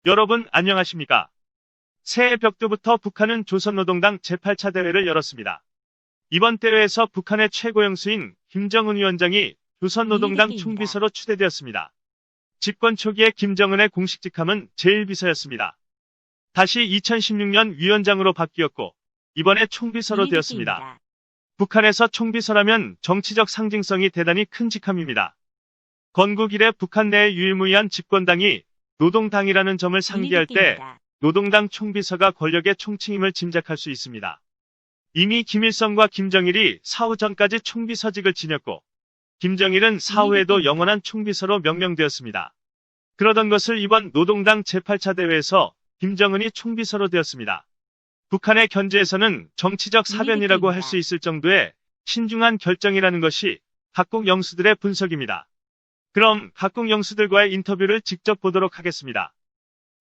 여러분 안녕하십니까? 새해 벽두부터 북한은 조선노동당 제8차 대회를 열었습니다. 이번 대회에서 북한의 최고 영수인 김정은 위원장이 조선노동당 총비서로 추대되었습니다. 집권 초기에 김정은의 공식 직함은 제1비서였습니다. 다시 2016년 위원장으로 바뀌었고 이번에 총비서로 되었습니다. 북한에서 총비서라면 정치적 상징성이 대단히 큰 직함입니다. 건국 이래 북한 내 유일무이한 집권당이 노동당이라는 점을 상기할 때 노동당 총비서가 권력의 총칭임을 짐작할 수 있습니다. 이미 김일성과 김정일이 사후 전까지 총비서직을 지녔고 김정일은 사후에도 영원한 총비서로 명명되었습니다. 그러던 것을 이번 노동당 제8차 대회에서 김정은이 총비서로 되었습니다. 북한의 견제에서는 정치적 사변이라고 할 수 있을 정도의 신중한 결정이라는 것이 각국 영수들의 분석입니다. 그럼 각국 영수들과의 인터뷰를 직접 보도록 하겠습니다.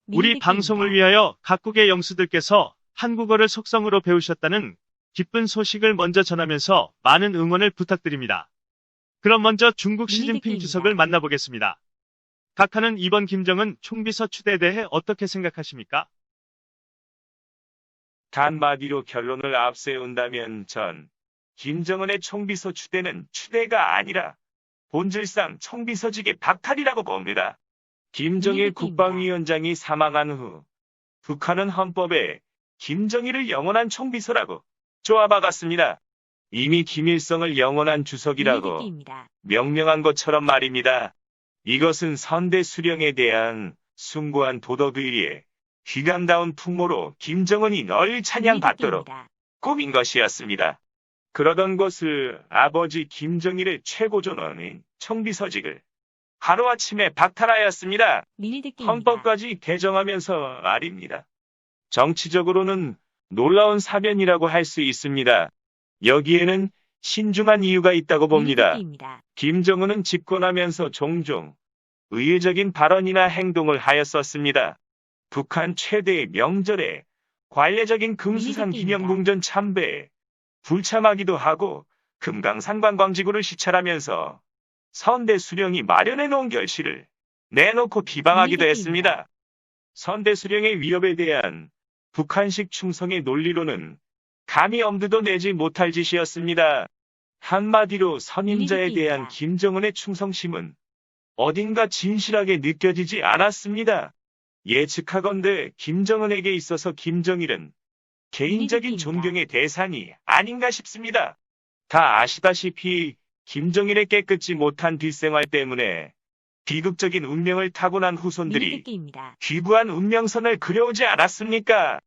우리 방송을 위하여 각국의 영수들께서 한국어를 속성으로 배우셨다는 기쁜 소식을 먼저 전하면서 많은 응원을 부탁드립니다. 그럼 먼저 중국 시진핑 주석을 만나보겠습니다. 각하는 이번 김정은 총비서 추대에 대해 어떻게 생각하십니까? 한마디로 결론을 앞세운다면 김정은의 총비서 추대는 추대가 아니라 본질상 총비서직의 박탈이라고 봅니다. 김정일 국방위원장이 사망한 후 북한은 헌법에 김정일을 영원한 총비서라고 조아박았습니다. 이미 김일성을 영원한 주석이라고 명명한 것처럼 말입니다. 이것은 선대 수령에 대한 숭고한 도덕의리에 휘감다운 풍모로 김정은이 널리 찬양받도록 꾸민 것이었습니다. 그러던 것을 아버지 김정일의 최고 존엄인 총비서직을 하루아침에 박탈하였습니다. 헌법까지 개정하면서 말입니다. 정치적으로는 놀라운 사변이라고 할 수 있습니다. 여기에는 신중한 이유가 있다고 봅니다. 김정은은 집권하면서 종종 의외적인 발언이나 행동을 하였었습니다. 북한 최대의 명절에 관례적인 금수산 기념궁전 참배에 불참하기도 하고 금강산 관광지구를 시찰하면서 선대 수령이 마련해 놓은 결실을 내놓고 비방하기도 했습니다. 선대 수령의 위협에 대한 북한식 충성의 논리로는 감히 엄두도 내지 못할 짓이었습니다. 한마디로 선임자에 대한 김정은의 충성심은 어딘가 진실하게 느껴지지 않았습니다. 예측하건대 김정은에게 있어서 김정일은 개인적인 존경의 대상이 아닌가 싶습니다. 다 아시다시피 김정일의 깨끗지 못한 뒷생활 때문에 비극적인 운명을 타고난 후손들이 귀부한 운명선을 그려오지 않았습니까?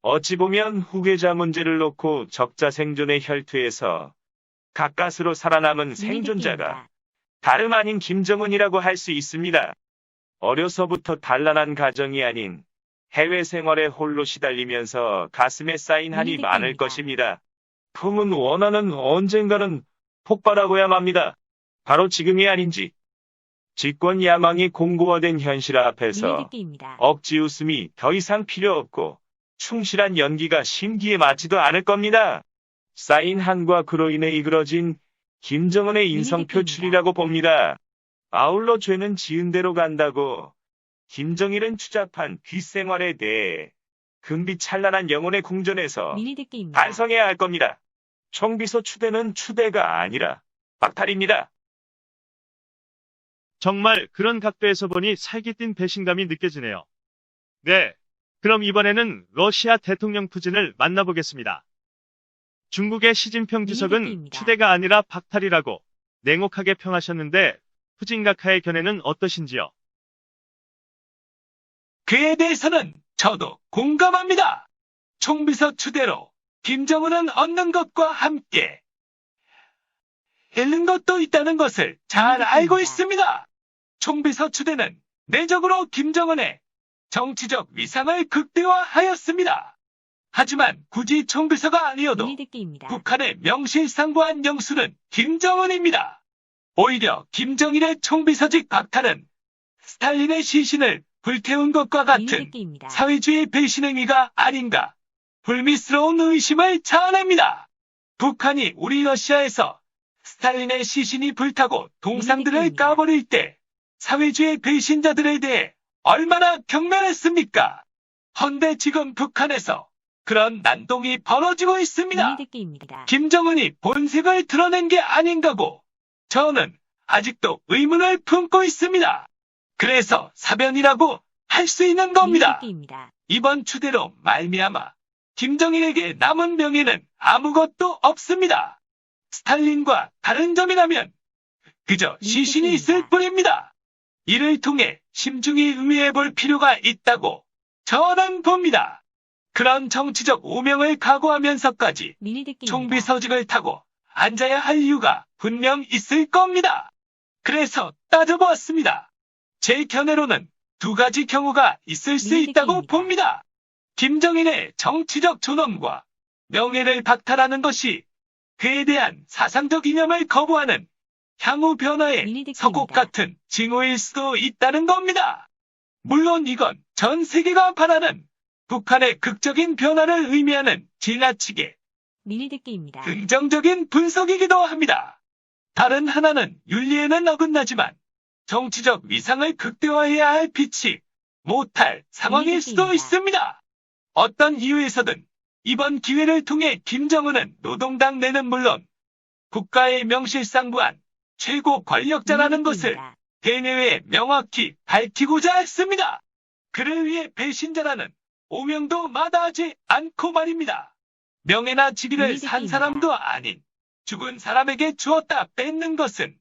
어찌 보면 후계자 문제를 놓고 적자 생존의 혈투에서 가까스로 살아남은 생존자가 다름 아닌 김정은이라고 할 수 있습니다. 어려서부터 단란한 가정이 아닌 해외 생활에 홀로 시달리면서 가슴에 쌓인 한이 많을 것입니다. 품은 원한은 언젠가는 폭발하고야 맙니다. 바로 지금이 아닌지. 집권 야망이 공고화된 현실 앞에서 억지 웃음이 더 이상 필요 없고 충실한 연기가 심기에 맞지도 않을 겁니다. 쌓인 한과 그로 인해 이끌어진 김정은의 인성 표출이라고 봅니다. 아울러 죄는 지은 대로 간다고 김정일은 추잡한 뒷생활에 대해 금빛찬란한 영혼의 궁전에서 반성해야 할 겁니다. 총비서 추대는 추대가 아니라 박탈입니다. 정말 그런 각도에서 보니 살기 뛴 배신감이 느껴지네요. 네, 그럼 이번에는 러시아 대통령 푸진을 만나보겠습니다. 중국의 시진핑 주석은 추대가 아니라 박탈이라고 냉혹하게 평하셨는데 푸진 각하의 견해는 어떠신지요? 그에 대해서는 저도 공감합니다. 총비서 추대로 김정은은 얻는 것과 함께 잃는 것도 있다는 것을 잘 알고 있습니다. 총비서 추대는 내적으로 김정은의 정치적 위상을 극대화하였습니다. 하지만 굳이 총비서가 아니어도 북한의 명실상부한 영수는 김정은입니다. 오히려 김정일의 총비서직 박탈은 스탈린의 시신을 불태운 것과 같은 사회주의 배신 행위가 아닌가 불미스러운 의심을 자아냅니다. 북한이 우리 러시아에서 스탈린의 시신이 불타고 동상들을 까버릴 때 사회주의 배신자들에 대해 얼마나 경멸했습니까? 헌데 지금 북한에서 그런 난동이 벌어지고 있습니다. 미니드게임입니다. 김정은이 본색을 드러낸 게 아닌가고 저는 아직도 의문을 품고 있습니다. 그래서 사변이라고 할 수 있는 겁니다. 미니드게임입니다. 이번 추대로 말미암아 김정일에게 남은 명예는 아무것도 없습니다. 스탈린과 다른 점이라면 그저 시신이 있을 뿐입니다. 이를 통해 심중히 의회해 볼 필요가 있다고 저는 봅니다. 그런 정치적 오명을 각오하면서까지 미니드게임입니다. 총비서직을 타고 앉아야 할 이유가 분명 있을 겁니다. 그래서 따져보았습니다. 제 견해로는 두 가지 경우가 있을 수 있다고 미니드게임입니다. 봅니다. 김정일의 정치적 존엄과 명예를 박탈하는 것이 그에 대한 사상적 이념을 거부하는 향후 변화의 미니드게임입니다. 서곡 같은 징후일 수도 있다는 겁니다. 물론 이건 전 세계가 바라는 북한의 극적인 변화를 의미하는 지나치게 미니드게임입니다. 긍정적인 분석이기도 합니다. 다른 하나는 윤리에는 어긋나지만 정치적 위상을 극대화해야 할 빛이 못할 상황일 수도 미니드게임입니다. 있습니다. 어떤 이유에서든 이번 기회를 통해 김정은은 노동당 내는 물론 국가의 명실상부한 최고 권력자라는 것을 미니드게임입니다. 대내외에 명확히 밝히고자 했습니다. 그를 위해 배신자라는 오명도 마다하지 않고 말입니다. 명예나 직위를 산 미니드게임입니다. 사람도 아닌 죽은 사람에게 주었다 뺏는 것은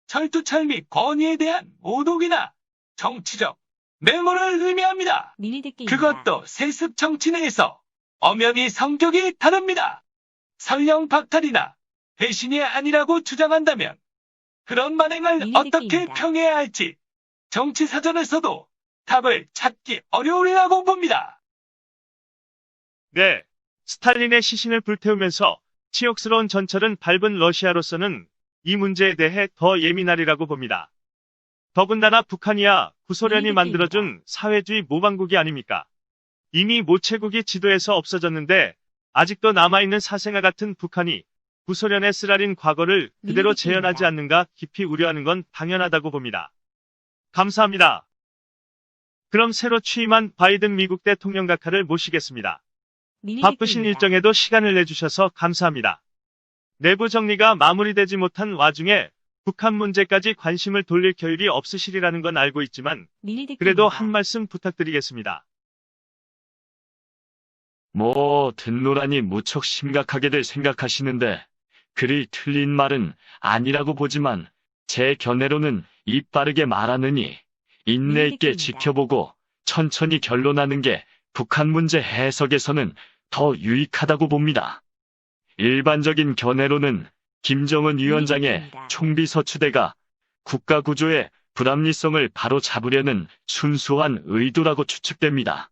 철두철미 권위에 대한 모독이나 정치적 맹호를 의미합니다. 미니드게임입니다. 그것도 세습 정치 내에서 엄연히 성격이 다릅니다. 설령 박탈이나 배신이 아니라고 주장한다면 그런 만행을 미니드게임입니다. 어떻게 평해야 할지 정치사전에서도 답을 찾기 어려우리라고 봅니다. 네, 스탈린의 시신을 불태우면서 치욕스러운 전철은 밟은 러시아로서는 이 문제에 대해 더 예민하리라고 봅니다. 더군다나 북한이야 구소련이 미니드게임입니다. 만들어준 사회주의 모방국이 아닙니까? 이미 모체국이 지도에서 없어졌는데 아직도 남아있는 사생아 같은 북한이 구소련의 쓰라린 과거를 그대로 미니드게임입니다. 재현하지 않는가 깊이 우려하는 건 당연하다고 봅니다. 감사합니다. 그럼 새로 취임한 바이든 미국 대통령 각하를 모시겠습니다. 바쁘신 미니드게임입니다. 일정에도 시간을 내주셔서 감사합니다. 내부 정리가 마무리되지 못한 와중에 북한 문제까지 관심을 돌릴 겨를이 없으시리라는 건 알고 있지만 미니드게임입니다. 그래도 한 말씀 부탁드리겠습니다. 뭐 듣노라니 무척 심각하게들 생각하시는데 그리 틀린 말은 아니라고 보지만 제 견해로는 입 바르게 말하느니 인내 있게 미니드게임입니다. 지켜보고 천천히 결론하는 게 북한 문제 해석에서는 더 유익하다고 봅니다. 일반적인 견해로는 김정은 위원장의 미니드게임입니다. 총비 서추대가 국가 구조의 불합리성을 바로잡으려는 순수한 의도라고 추측됩니다.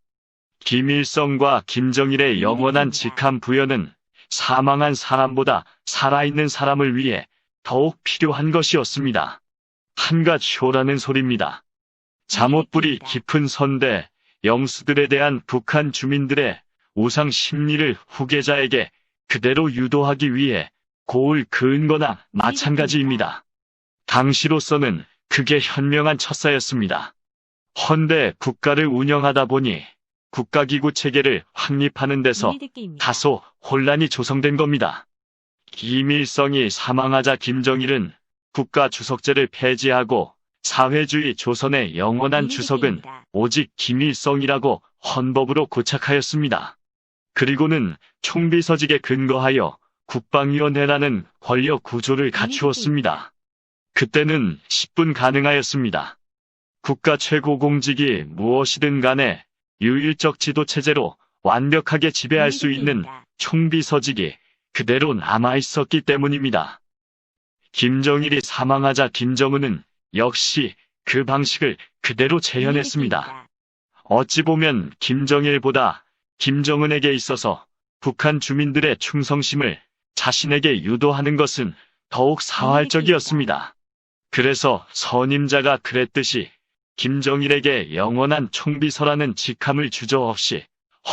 김일성과 김정일의 영원한 미니드게임입니다. 직함 부여는 사망한 사람보다 살아있는 사람을 위해 더욱 필요한 것이었습니다. 한갓 쇼라는 소리입니다. 잠옷불이 미니드게임입니다. 깊은 선대 영수들에 대한 북한 주민들의 우상 심리를 후계자에게 그대로 유도하기 위해 고을 그은 거나 마찬가지입니다. 당시로서는 그게 현명한 처사였습니다. 헌데 국가를 운영하다 보니 국가기구 체계를 확립하는 데서 미니드게임입니다. 다소 혼란이 조성된 겁니다. 김일성이 사망하자 김정일은 국가 주석제를 폐지하고 사회주의 조선의 영원한 주석은 미니드게임입니다. 오직 김일성이라고 헌법으로 고착하였습니다. 그리고는 총비서직에 근거하여 국방위원회라는 권력 구조를 갖추었습니다. 그때는 10분 가능하였습니다. 국가 최고 공직이 무엇이든 간에 유일적 지도체제로 완벽하게 지배할 수 있는 미니드게임입니다. 총비서직이 그대로 남아있었기 때문입니다. 김정일이 사망하자 김정은은 역시 그 방식을 그대로 재현했습니다. 미니드게임입니다. 어찌 보면 김정일보다 김정은에게 있어서 북한 주민들의 충성심을 자신에게 유도하는 것은 더욱 사활적이었습니다. 그래서 선임자가 그랬듯이 김정일에게 영원한 총비서라는 직함을 주저없이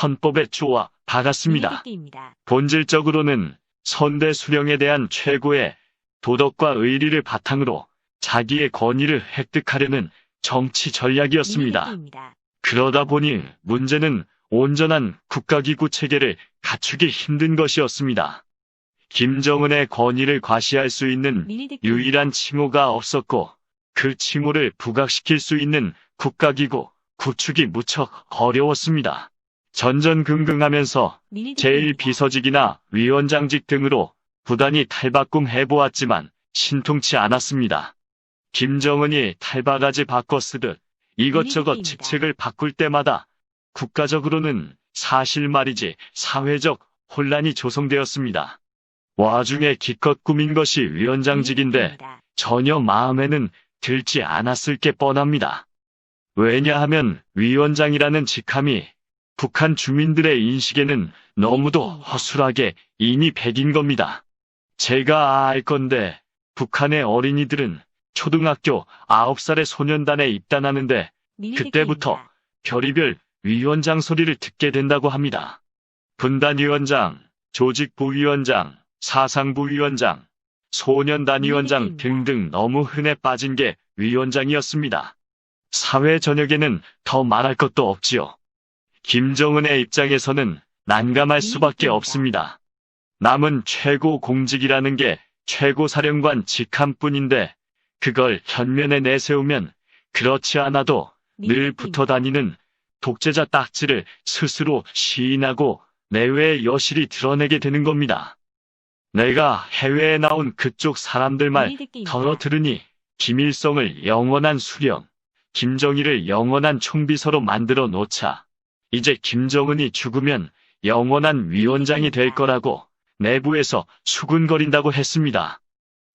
헌법에 쪼아 박았습니다. 미니드게임입니다. 본질적으로는 선대 수령에 대한 최고의 도덕과 의리를 바탕으로 자기의 권위를 획득하려는 정치 전략이었습니다. 미니대기입니다. 그러다 보니 문제는 온전한 국가기구 체계를 갖추기 힘든 것이었습니다. 김정은의 권위를 과시할 수 있는 미니대기입니다. 유일한 칭호가 없었고 그 칭호를 부각시킬 수 있는 국가기구 구축이 무척 어려웠습니다. 전전긍긍하면서 미니대기입니다. 제1비서직이나 위원장직 등으로 부단히 탈바꿈 해보았지만 신통치 않았습니다. 김정은이 탈바가지 바꿔 쓰듯 이것저것 미니대기입니다. 직책을 바꿀 때마다 국가적으로는 사실 말이지 사회적 혼란이 조성되었습니다. 와중에 기껏 꾸민 것이 위원장직인데 미니대기입니다. 전혀 마음에는 들지 않았을 게 뻔합니다. 왜냐하면 위원장이라는 직함이 북한 주민들의 인식에는 너무도 허술하게 이미 배긴 겁니다. 제가 알 건데 북한의 어린이들은 초등학교 9살의 소년단에 입단하는데 그때부터 미니대기입니다. 별의별 위원장 소리를 듣게 된다고 합니다. 분단위원장, 조직부위원장, 사상부위원장, 소년단위원장 미니대기입니다. 등등 너무 흔해 빠진 게 위원장이었습니다. 사회 전역에는 더 말할 것도 없지요. 김정은의 입장에서는 난감할 수밖에 미니대기입니다. 없습니다. 남은 최고 공직이라는 게 최고사령관 직함뿐인데 그걸 현면에 내세우면 그렇지 않아도 늘 미니대기입니다. 붙어 다니는 독재자 딱지를 스스로 시인하고 내외의 여실히 드러내게 되는 겁니다. 내가 해외에 나온 그쪽 사람들 말 미니대기입니다. 더러 들으니 김일성을 영원한 수령, 김정일을 영원한 총비서로 만들어 놓자. 이제 김정은이 죽으면 영원한 위원장이 될 거라고 내부에서 수군거린다고 했습니다.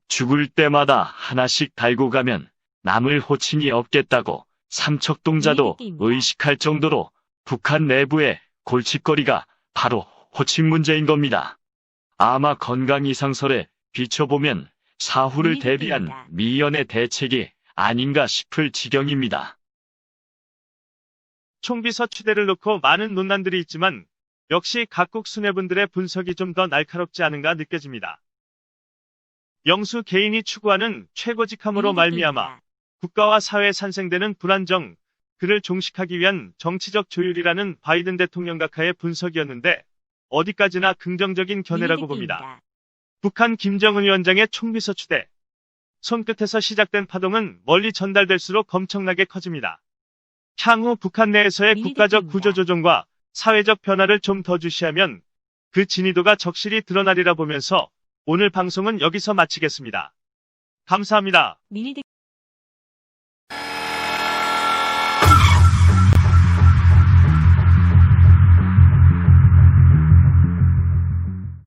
죽을 때마다 하나씩 달고 가면 남을 호칭이 없겠다고 삼척동자도 미니대기입니다. 의식할 정도로 북한 내부의 골칫거리가 바로 호칭 문제인 겁니다. 아마 건강 이상설에 비춰보면 사후를 대비한 미니대기입니다. 미연의 대책이 아닌가 싶을 지경입니다. 총비서 추대를 놓고 많은 논란들이 있지만 역시 각국 수뇌분들의 분석이 좀 더 날카롭지 않은가 느껴집니다. 영수 개인이 추구하는 최고직함으로 말미암아 미니대기입니다. 국가와 사회에 산생되는 불안정, 그를 종식하기 위한 정치적 조율이라는 바이든 대통령 각하의 분석이었는데 어디까지나 긍정적인 견해라고 봅니다. 미니대기입니다. 북한 김정은 위원장의 총비서 추대. 손끝에서 시작된 파동은 멀리 전달될수록 엄청나게 커집니다. 향후 북한 내에서의 국가적 미니대기입니다. 구조조정과 사회적 변화를 좀 더 주시하면 그 진위도가 적실히 드러나리라 보면서 오늘 방송은 여기서 마치겠습니다. 감사합니다. 미니대기